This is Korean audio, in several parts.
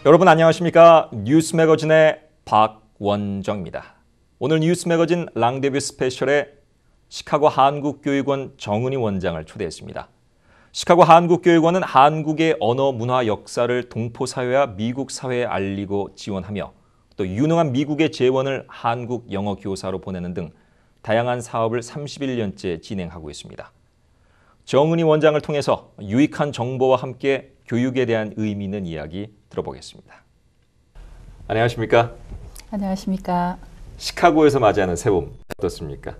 여러분 안녕하십니까? 뉴스 매거진의 박원정입니다. 오늘 뉴스 매거진 랑데뷰 스페셜에 시카고 한국교육원 정은희 원장을 초대했습니다. 시카고 한국교육원은 한국의 언어, 문화, 역사를 동포 사회와 미국 사회에 알리고 지원하며 또 유능한 미국의 재원을 한국 영어 교사로 보내는 등 다양한 사업을 31년째 진행하고 있습니다. 정은희 원장을 통해서 유익한 정보와 함께 교육에 대한 의미 있는 이야기 들어보겠습니다. 안녕하십니까? 안녕하십니까? 시카고에서 맞이하는 새봄 어떻습니까?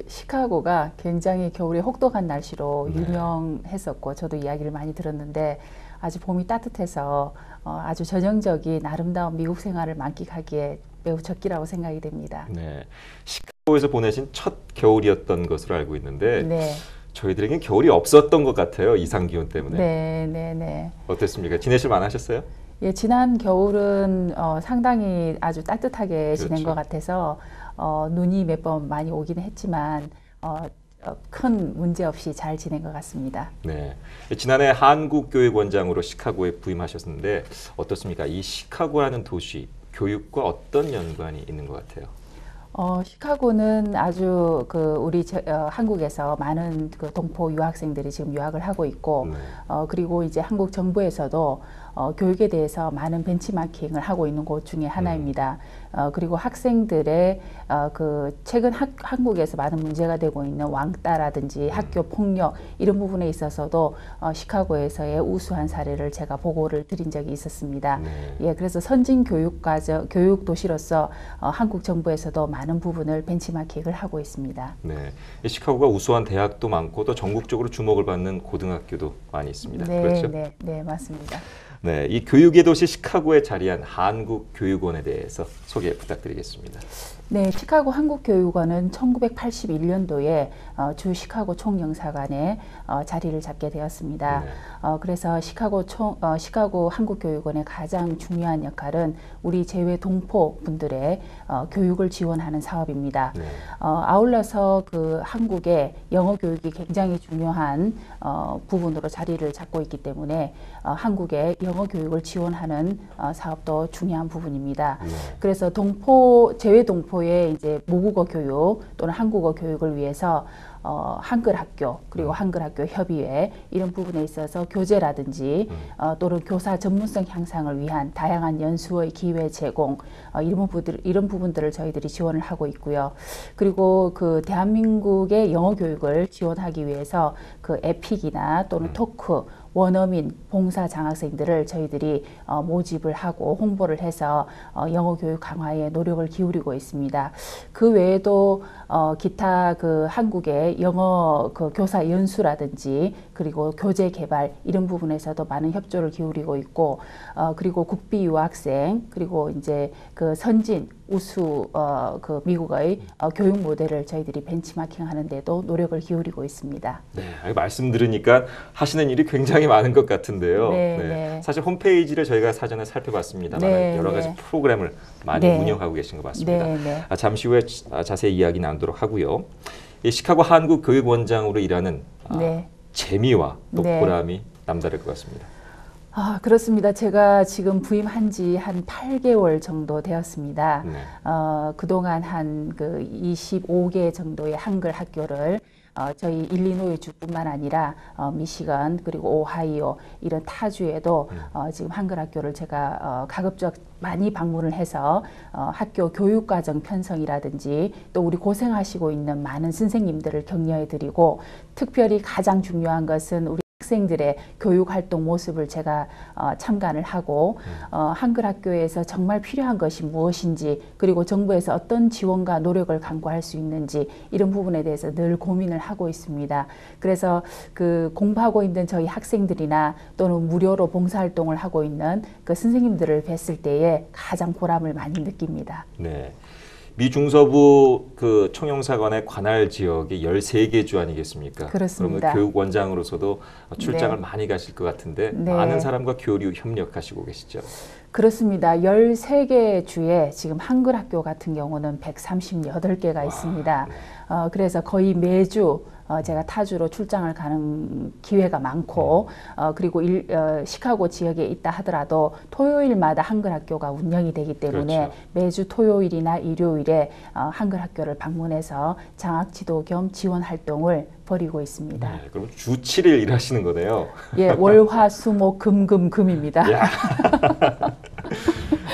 시카고가 굉장히 겨울에 혹독한 날씨로 유명했었고 저도 이야기를 많이 들었는데 아주 봄이 따뜻해서 아주 전형적인 아름다운 미국 생활을 만끽하기에 매우 적기라고 생각이 됩니다. 네, 시카고에서 보내신 첫 겨울이었던 것으로 알고 있는데 네. 저희들에겐 겨울이 없었던 것 같아요. 이상 기온 때문에. 네. 어땠습니까? 지내실 만하셨어요? 예, 지난 겨울은 상당히 아주 따뜻하게 지낸 그렇죠. 것 같아서 눈이 몇 번 많이 오긴 했지만 큰 문제 없이 잘 지낸 것 같습니다. 네, 지난해 한국교육원장으로 시카고에 부임하셨는데 어떻습니까? 이 시카고라는 도시, 교육과 어떤 연관이 있는 것 같아요? 시카고는 아주 우리 한국에서 많은 동포 유학생들이 지금 유학을 하고 있고, 그리고 이제 한국 정부에서도 교육에 대해서 많은 벤치마킹을 하고 있는 곳 중에 하나입니다. 그리고 학생들의 최근 한국에서 많은 문제가 되고 있는 왕따라든지 학교 폭력 이런 부분에 있어서도 시카고에서의 우수한 사례를 제가 보고를 드린 적이 있었습니다. 예, 그래서 선진 교육 도시로서 한국 정부에서도 많은 부분을 벤치마킹을 하고 있습니다. 네, 시카고가 우수한 대학도 많고 또 전국적으로 주목을 받는 고등학교도 많이 있습니다. 네, 그렇죠? 네, 맞습니다. 네, 이 교육의 도시 시카고에 자리한 한국교육원에 대해서 소개 부탁드리겠습니다. 네, 시카고 한국교육원은 1981년도에 주 시카고 총영사관에 자리를 잡게 되었습니다. 네. 그래서 시카고 한국교육원의 가장 중요한 역할은 우리 재외 동포 분들의 교육을 지원하는 사업입니다. 네. 아울러서 한국의 영어 교육이 굉장히 중요한 부분으로 자리를 잡고 있기 때문에 한국의 영어 교육을 지원하는 사업도 중요한 부분입니다. 네. 그래서 재외 동포의 이제 모국어 교육 또는 한국어 교육을 위해서 한글 학교 그리고 한글 학교 협의회 이런 부분에 있어서 교재라든지 또는 교사 전문성 향상을 위한 다양한 연수의 기회 제공 이런 부분들을 저희들이 지원을 하고 있고요. 그리고 대한민국의 영어 교육을 지원하기 위해서 에픽이나 또는 토크 원어민 봉사 장학생들을 저희들이 모집을 하고 홍보를 해서 영어 교육 강화에 노력을 기울이고 있습니다. 그 외에도 기타 한국의 영어 교사 연수라든지 그리고 교재 개발 이런 부분에서도 많은 협조를 기울이고 있고 그리고 국비 유학생 그리고 이제 선진 우수 미국의 교육 모델을 저희들이 벤치마킹 하는 데도 노력을 기울이고 있습니다. 네, 말씀 들으니까 하시는 일이 굉장히 많은 것 같은데요. 네. 사실 홈페이지를 저희가 사전에 살펴봤습니다만 여러 가지 프로그램을 많이 운영하고 계신 것 같습니다. 잠시 후에 자세히 이야기 나누도록 하고요. 이 시카고 한국교육원장으로 일하는 재미와 또 보람이 남다를 것 같습니다. 그렇습니다. 제가 지금 부임한 지 한 8개월 정도 되었습니다. 그동안 한 25개 정도의 한글 학교를 저희 일리노이 주뿐만 아니라 미시건 그리고 오하이오 이런 타주에도 지금 한글 학교를 제가 가급적 많이 방문을 해서 학교 교육과정 편성이라든지 또 우리 고생하시고 있는 많은 선생님들을 격려해드리고 특별히 가장 중요한 것은 우리 학생들의 교육활동 모습을 제가 참관을 하고 한글 학교에서 정말 필요한 것이 무엇인지 그리고 정부에서 어떤 지원과 노력을 강구할 수 있는지 이런 부분에 대해서 늘 고민을 하고 있습니다. 그래서 공부하고 있는 저희 학생들이나 또는 무료로 봉사활동을 하고 있는 선생님들을 뵀을 때에 가장 보람을 많이 느낍니다. 네. 미 중서부 총영사관의 관할 지역이 13개 주 아니겠습니까? 그렇습니다. 그러면 교육원장으로서도 출장을 많이 가실 것 같은데 많은 사람과 교류 협력하시고 계시죠? 그렇습니다. 13개 주에 지금 한글 학교 같은 경우는 138개가 있습니다. 그래서 거의 매주 제가 타주로 출장을 가는 기회가 많고 그리고 시카고 지역에 있다 하더라도 토요일마다 한글 학교가 운영이 되기 때문에 그렇죠. 매주 토요일이나 일요일에 한글 학교를 방문해서 장학 지도 겸 지원 활동을 벌이고 있습니다. 네, 그럼 주 7일 일하시는 거네요. 예, 월화수목금금금입니다. 야.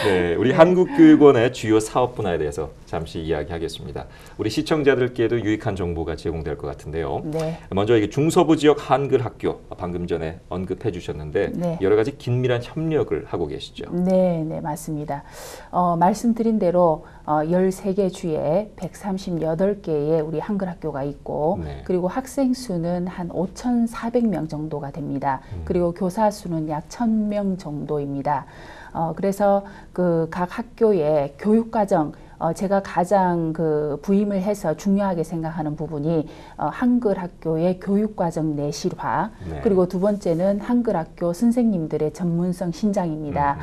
네, 우리 한국교육원의 주요 사업 분야에 대해서 잠시 이야기하겠습니다. 우리 시청자들께도 유익한 정보가 제공될 것 같은데요. 네. 먼저 이게 중서부 지역 한글 학교 방금 전에 언급해 주셨는데 네. 여러 가지 긴밀한 협력을 하고 계시죠. 네, 네, 맞습니다. 말씀드린 대로 13개 주에 138개의 우리 한글 학교가 있고 네. 그리고 학생 수는 한 5,400명 정도가 됩니다. 그리고 교사 수는 약 1,000명 정도입니다. 그래서 그 각 학교의 교육과정 제가 가장 부임을 해서 중요하게 생각하는 부분이 한글 학교의 교육과정 내실화 네. 그리고 두 번째는 한글 학교 선생님들의 전문성 신장입니다.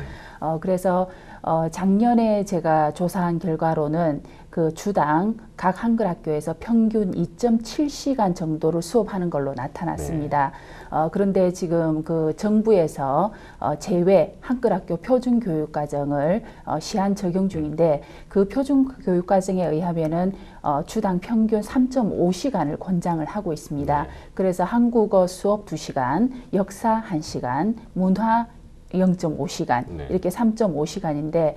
그래서 작년에 제가 조사한 결과로는 그 주당 각 한글 학교에서 평균 2.7시간 정도를 수업하는 걸로 나타났습니다. 그런데 지금 그 정부에서 제외 한글 학교 표준 교육 과정을 시한 적용 중인데 그 표준 교육 과정에 의하면은 주당 평균 3.5시간을 권장을 하고 있습니다. 네. 그래서 한국어 수업 2시간, 역사 1시간, 문화 0.5시간 네. 이렇게 3.5시간인데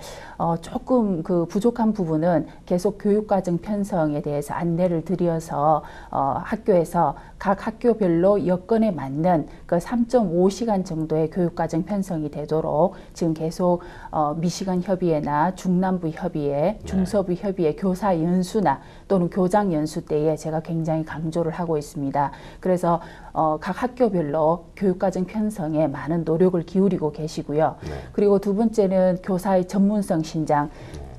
조금 그 부족한 부분은 계속 교육과정 편성에 대해서 안내를 드려서 학교에서 각 학교별로 여건에 맞는 그 3.5시간 정도의 교육과정 편성이 되도록 지금 계속 미시간 협의회나 중남부 협의회, 중서부 협의회 교사 연수나 또는 교장 연수 때에 제가 굉장히 강조를 하고 있습니다. 그래서 각 학교별로 교육과정 편성에 많은 노력을 기울이고 계시고요. 네. 그리고 두 번째는 교사의 전문성 신장.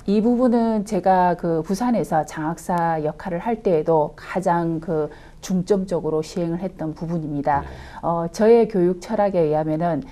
이 부분은 제가 그 부산에서 장학사 역할을 할 때에도 가장 그 중점적으로 시행을 했던 부분입니다. 저의 교육 철학에 의하면은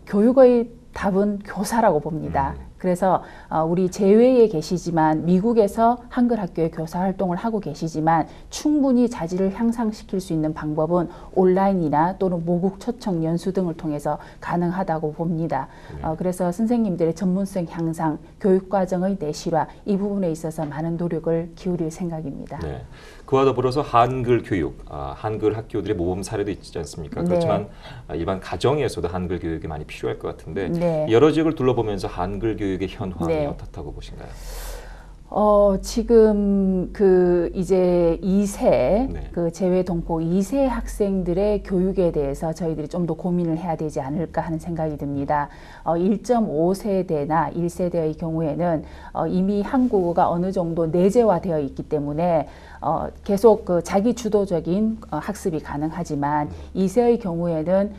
교육의 답은 교사라고 봅니다. 그래서 우리 제외에 계시지만 미국에서 한글 학교의 교사 활동을 하고 계시지만 충분히 자질을 향상시킬 수 있는 방법은 온라인이나 또는 모국 초청 연수 등을 통해서 가능하다고 봅니다. 그래서 선생님들의 전문성 향상, 교육과정의 내실화 이 부분에 있어서 많은 노력을 기울일 생각입니다. 네. 그와 더불어서 한글 교육, 한글 학교들의 모범 사례도 있지 않습니까? 네. 그렇지만 일반 가정에서도 한글 교육이 많이 필요할 것 같은데 네. 여러 지역을 둘러보면서 한글 교육의 현황이 네. 어떻다고 보신가요? 지금 그 이제 2세 네. 그 재외 동포 2세 학생들의 교육에 대해서 저희들이 좀 더 고민을 해야 되지 않을까 하는 생각이 듭니다. 1.5세대나 1세대의 경우에는 이미 한국어가 어느 정도 내재화되어 있기 때문에 계속 그 자기 주도적인 학습이 가능하지만 2세의 경우에는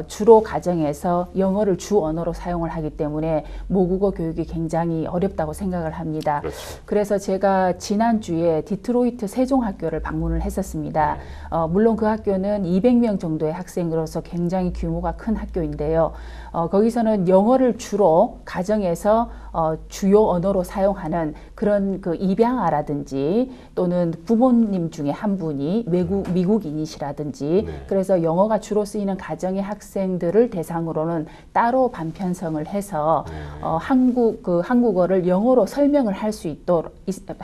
주로 가정에서 영어를 주 언어로 사용을 하기 때문에 모국어 교육이 굉장히 어렵다고 생각을 합니다. 그렇죠. 그래서 제가 지난주에 디트로이트 세종학교를 방문을 했었습니다. 물론 그 학교는 200명 정도의 학생으로서 굉장히 규모가 큰 학교인데요. 거기서는 영어를 주로 가정에서 주요 언어로 사용하는 그런 그 입양아라든지 또는 부모님 중에 한 분이 미국인이시라든지 네. 그래서 영어가 주로 쓰이는 가정의 학생들을 대상으로는 따로 반편성을 해서 한국어를 영어로 설명을 할 수 있도록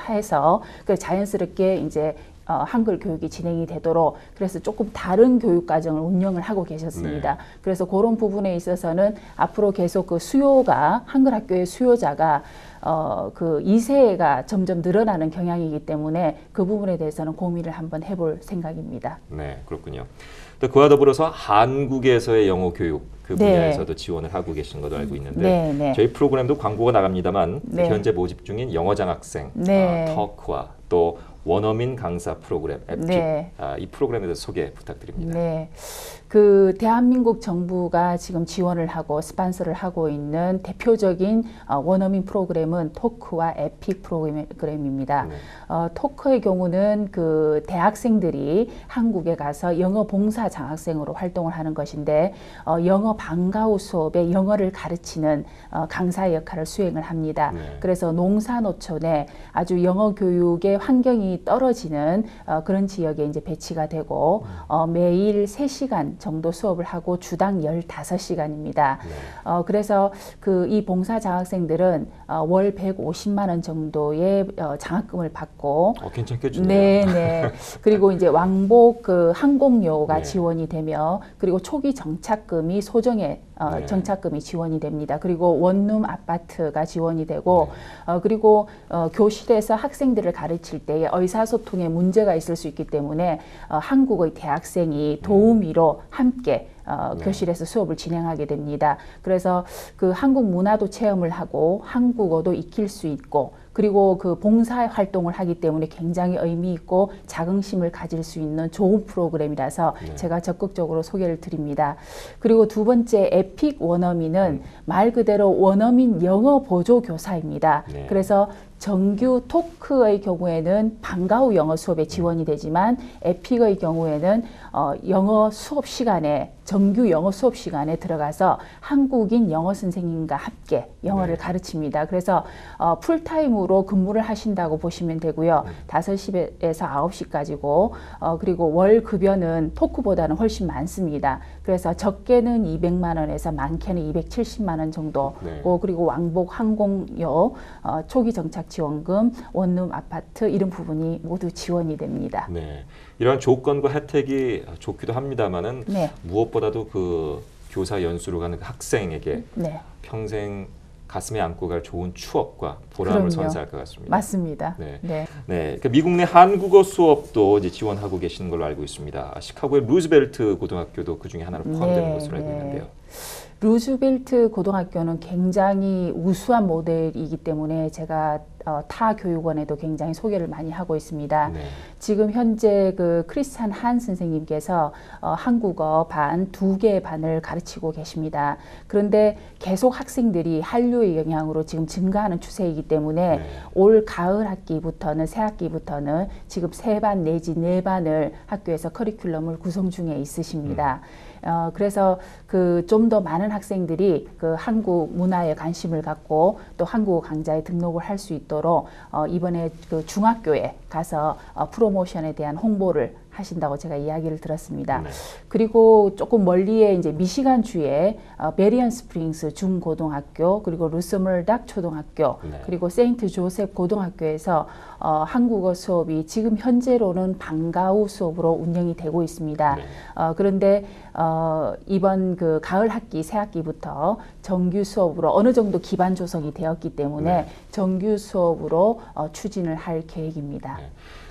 해서 그 자연스럽게 이제 한글 교육이 진행이 되도록 그래서 조금 다른 교육 과정을 운영을 하고 계셨습니다. 네. 그래서 그런 부분에 있어서는 앞으로 계속 그 수요가 한글 학교의 수요자가 그 2세가 점점 늘어나는 경향이기 때문에 그 부분에 대해서는 고민을 한번 해볼 생각입니다. 네, 그렇군요. 또 그와 더불어서 한국에서의 영어 교육 그 네. 분야에서도 지원을 하고 계신 것도 알고 있는데 네, 네. 저희 프로그램도 광고가 나갑니다만 네. 현재 모집 중인 영어 장학생 네. 터크와 또 원어민 강사 프로그램 에픽 네. 이 프로그램에 대해서 소개 부탁드립니다. 네. 그 대한민국 정부가 지금 지원을 하고 스폰서를 하고 있는 대표적인 원어민 프로그램은 토크와 에픽 프로그램입니다. 네. 토크의 경우는 그 대학생들이 한국에 가서 영어 봉사 장학생으로 활동을 하는 것인데 영어 방과후 수업에 영어를 가르치는 강사의 역할을 수행을 합니다. 네. 그래서 농사노촌에 아주 영어 교육의 환경이 학생이 떨어지는 그런 지역에 이제 배치가 되고 매일 3시간 정도 수업을 하고 주당 15시간입니다. 그래서 이 봉사 장학생들은 월 150만 원 정도의 장학금을 받고 괜찮게 주네요. 네. 그리고 이제 왕복 그 항공료가 네. 지원이 되며 그리고 초기 정착금이 소정의 네. 정착금이 지원이 됩니다. 그리고 원룸 아파트가 지원이 되고 그리고 교실에서 학생들을 가르칠 때 의사소통에 문제가 있을 수 있기 때문에 한국의 대학생이 도우미로 함께 교실에서 수업을 진행하게 됩니다. 그래서 그 한국 문화도 체험을 하고 한국어도 익힐 수 있고 그리고 그 봉사 활동을 하기 때문에 굉장히 의미 있고 자긍심을 가질 수 있는 좋은 프로그램이라서 제가 적극적으로 소개를 드립니다. 그리고 두 번째 에픽 원어민은 말 그대로 원어민 영어 보조 교사입니다. 그래서 정규 토크의 경우에는 방과 후 영어 수업에 지원이 되지만 에픽의 경우에는 영어 수업 시간에 정규 영어 수업 시간에 들어가서 한국인 영어 선생님과 함께 영어를 가르칩니다. 그래서 풀타임으로 근무를 하신다고 보시면 되고요. 5시에서 9시까지고 그리고 월 급여는 토크보다는 훨씬 많습니다. 그래서 적게는 200만 원에서 많게는 270만 원 정도고 그리고 왕복 항공료, 초기 정착 지원금, 원룸 아파트 이런 부분이 모두 지원이 됩니다. 네, 이러한 조건과 혜택이 좋기도 합니다만은 무엇보다도 그 교사 연수로 가는 그 학생에게 평생 가슴에 안고 갈 좋은 추억과 보람을 선사할 것 같습니다. 맞습니다. 그러니까 미국 내 한국어 수업도 이제 지원하고 계시는 걸로 알고 있습니다. 시카고의 루즈벨트 고등학교도 그 중에 하나로 포함되는 것으로 알고 있는데요. 루즈벨트 고등학교는 굉장히 우수한 모델이기 때문에 제가 타 교육원에도 굉장히 소개를 많이 하고 있습니다. 지금 현재 그 크리스찬 한 선생님께서 한국어 반 2개의 반을 가르치고 계십니다. 그런데 계속 학생들이 한류의 영향으로 지금 증가하는 추세이기 때문에 올 가을 학기부터는 새 학기부터는 지금 3반 내지 4반을 학교에서 커리큘럼을 구성 중에 있으십니다. 그래서 그 좀 더 많은 학생들이 그 한국 문화에 관심을 갖고 또 한국어 강좌에 등록을 할 수 있도록 이번에 그 중학교에 가서 프로모션에 대한 홍보를 하신다고 제가 이야기를 들었습니다. 그리고 조금 멀리에 이제 미시간 주에 베리언 스프링스 중고등학교 그리고 루스멀닥 초등학교 그리고 세인트 조셉 고등학교에서 한국어 수업이 지금 현재로는 방과 후 수업으로 운영이 되고 있습니다. 그런데 이번 그 가을 학기 새 학기부터 정규 수업으로 어느 정도 기반 조성이 되었기 때문에 정규 수업으로 추진을 할 계획입니다.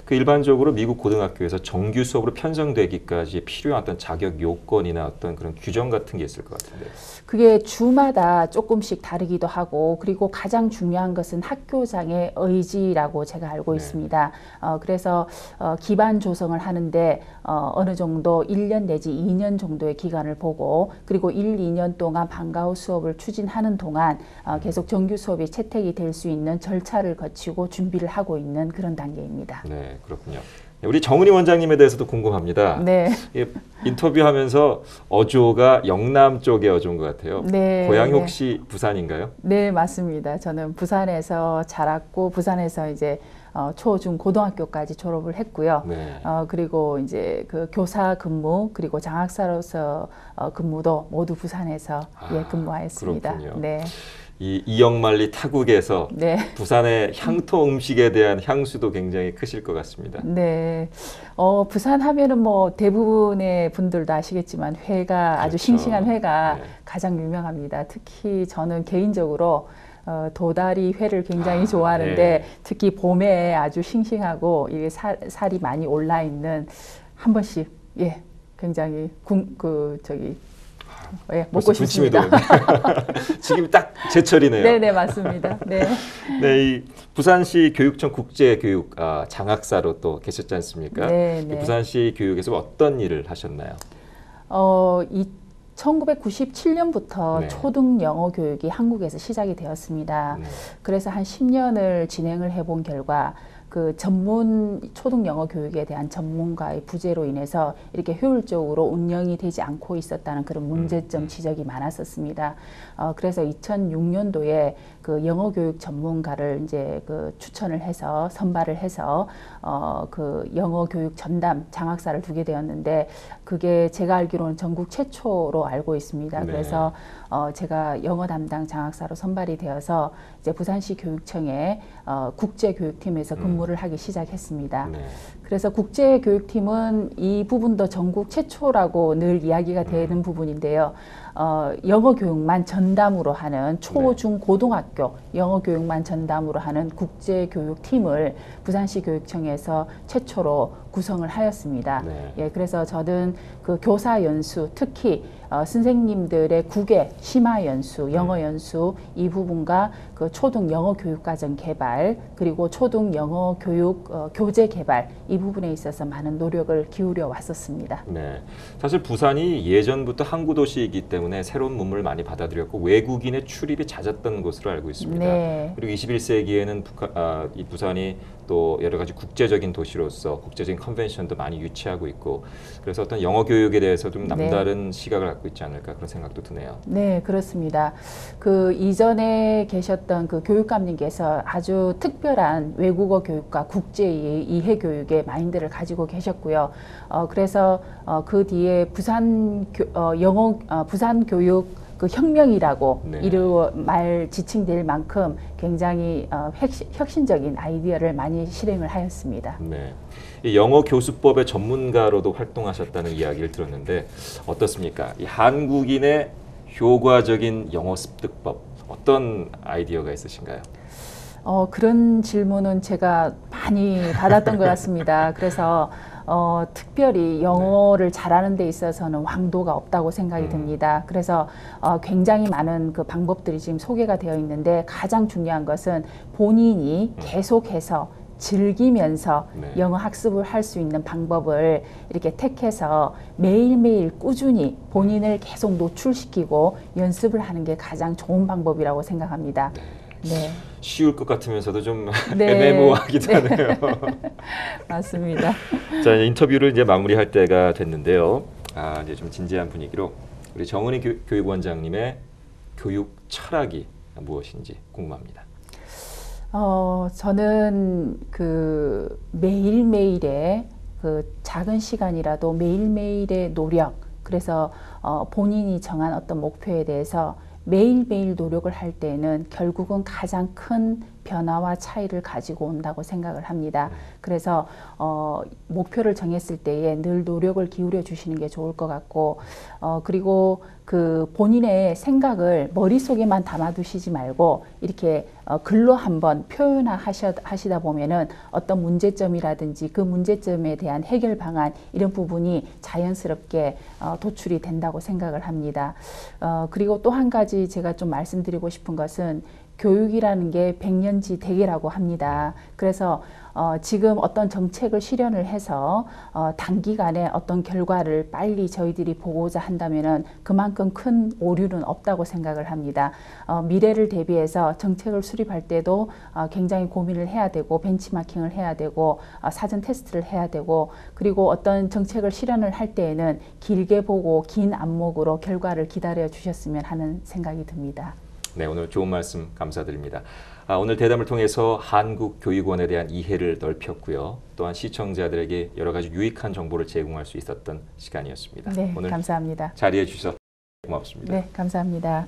그 일반적으로 미국 고등학교에서 정규 수업으로 편성되기까지 필요한 어떤 자격 요건이나 어떤 그런 규정 같은 게 있을 것 같은데. 그게 주마다 조금씩 다르기도 하고 그리고 가장 중요한 것은 학교장의 의지라고 제가 알고 있습니다. 그래서 기반 조성을 하는데 어느 정도 1년 내지 2년 정도의 기간을 보고 그리고 1, 2년 동안 방과 후 수업을 추진하는 동안 계속 정규 수업이 채택이 될 수 있는 절차를 거치고 준비를 하고 있는 그런 단계입니다. 네, 그렇군요. 우리 정은희 원장님에 대해서도 궁금합니다. 인터뷰하면서 어조가 영남 쪽의 어조인 것 같아요. 고향이 혹시 부산인가요? 네, 맞습니다. 저는 부산에서 자랐고 부산에서 이제 초, 중, 고등학교까지 졸업을 했고요. 그리고 이제 그 교사 근무 그리고 장학사로서 근무도 모두 부산에서 근무하였습니다. 그렇군요. 이 이영만리 타국에서 부산의 향토 음식에 대한 향수도 굉장히 크실 것 같습니다. 부산 하면은 뭐 대부분의 분들도 아시겠지만 회가 아주 싱싱한 회가 가장 유명합니다. 특히 저는 개인적으로 도다리 회를 굉장히 좋아하는데 특히 봄에 아주 싱싱하고 이게 살이 많이 올라 있는 한 번씩 굉장히 먹고 싶습니다. 지금 딱 제철이네요. 네, 맞습니다. 이 부산시 교육청 국제교육 장학사로 또 계셨지 않습니까? 부산시 교육에서 어떤 일을 하셨나요? 1997년부터 초등 영어 교육이 한국에서 시작이 되었습니다. 그래서 한 10년을 진행을 해본 결과 그 전문 초등 영어 교육에 대한 전문가의 부재로 인해서 이렇게 효율적으로 운영이 되지 않고 있었다는 그런 문제점 지적이 많았었습니다. 그래서 2006년도에 그 영어 교육 전문가를 이제 그 추천을 해서 선발을 해서 그 영어 교육 전담 장학사를 두게 되었는데 그게 제가 알기로는 전국 최초로 알고 있습니다. 네. 그래서 제가 영어 담당 장학사로 선발이 되어서 이제 부산시 교육청의 국제교육팀에서 근무를 하기 시작했습니다. 네. 그래서 국제교육팀은 이 부분도 전국 최초라고 늘 이야기가 되는 부분인데요. 영어 교육만 전담으로 하는 초, 중, 고등학교 영어 교육만 전담으로 하는 국제교육팀을 부산시 교육청에서 최초로 구성을 하였습니다. 네. 예, 그래서 저는 그 교사 연수, 특히 선생님들의 국외 심화 연수, 영어 연수 이 부분과 그 초등 영어 교육 과정 개발 그리고 초등 영어 교육 교재 개발 이 부분에 있어서 많은 노력을 기울여 왔었습니다. 네, 사실 부산이 예전부터 항구 도시이기 때문에 새로운 문물을 많이 받아들였고 외국인의 출입이 잦았던 곳으로 알고 있습니다. 네. 그리고 21세기에는 이 부산이 또 여러 가지 국제적인 도시로서 국제적인 컨벤션도 많이 유치하고 있고 그래서 어떤 영어 교육에 대해서 좀 남다른 시각을 갖고 있지 않을까 그런 생각도 드네요. 네, 그렇습니다. 그 이전에 계셨던 그 교육감님께서 아주 특별한 외국어 교육과 국제 이해 교육의 마인드를 가지고 계셨고요. 그래서 그 뒤에 부산 교육 그 혁명이라고 말 지칭될 만큼 굉장히 혁신적인 아이디어를 많이 실행을 하였습니다. 네, 이 영어 교수법의 전문가로도 활동하셨다는 이야기를 들었는데 어떻습니까? 이 한국인의 효과적인 영어 습득법 어떤 아이디어가 있으신가요? 그런 질문은 제가 많이 받았던 것 같습니다. 그래서 특별히 영어를 잘하는 데 있어서는 왕도가 없다고 생각이 듭니다. 그래서 굉장히 많은 그 방법들이 지금 소개가 되어 있는데 가장 중요한 것은 본인이 계속해서 즐기면서 영어 학습을 할 수 있는 방법을 이렇게 택해서 매일매일 꾸준히 본인을 계속 노출시키고 연습을 하는 게 가장 좋은 방법이라고 생각합니다. 네. 쉬울 것 같으면서도 좀 네. 애매모호하기도 하네요. 맞습니다. 자, 인터뷰를 이제 마무리할 때가 됐는데요. 이제 좀 진지한 분위기로 우리 정은희 교육원장님의 교육 철학이 무엇인지 궁금합니다. 저는 그 매일매일의 그 작은 시간이라도 매일매일의 노력, 그래서 본인이 정한 어떤 목표에 대해서 매일매일 노력을 할 때에는 결국은 가장 큰 변화와 차이를 가지고 온다고 생각을 합니다. 그래서 목표를 정했을 때에 늘 노력을 기울여 주시는 게 좋을 것 같고 그리고 그 본인의 생각을 머릿속에만 담아두시지 말고 이렇게 글로 한번 표현하시다 보면은 어떤 문제점이라든지 그 문제점에 대한 해결 방안 이런 부분이 자연스럽게 도출이 된다고 생각을 합니다. 그리고 또 한 가지 제가 좀 말씀드리고 싶은 것은 교육이라는 게 백년지 대계라고 합니다. 그래서 지금 어떤 정책을 실현을 해서 단기간에 어떤 결과를 빨리 저희들이 보고자 한다면은 그만큼 큰 오류는 없다고 생각을 합니다. 미래를 대비해서 정책을 수립할 때도 굉장히 고민을 해야 되고 벤치마킹을 해야 되고 사전 테스트를 해야 되고 그리고 어떤 정책을 실현을 할 때에는 길게 보고 긴 안목으로 결과를 기다려 주셨으면 하는 생각이 듭니다. 네, 오늘 좋은 말씀 감사드립니다. 오늘 대담을 통해서 한국교육원에 대한 이해를 넓혔고요. 또한 시청자들에게 여러 가지 유익한 정보를 제공할 수 있었던 시간이었습니다. 네, 오늘 감사합니다. 자리해 주셔서 고맙습니다. 네, 감사합니다.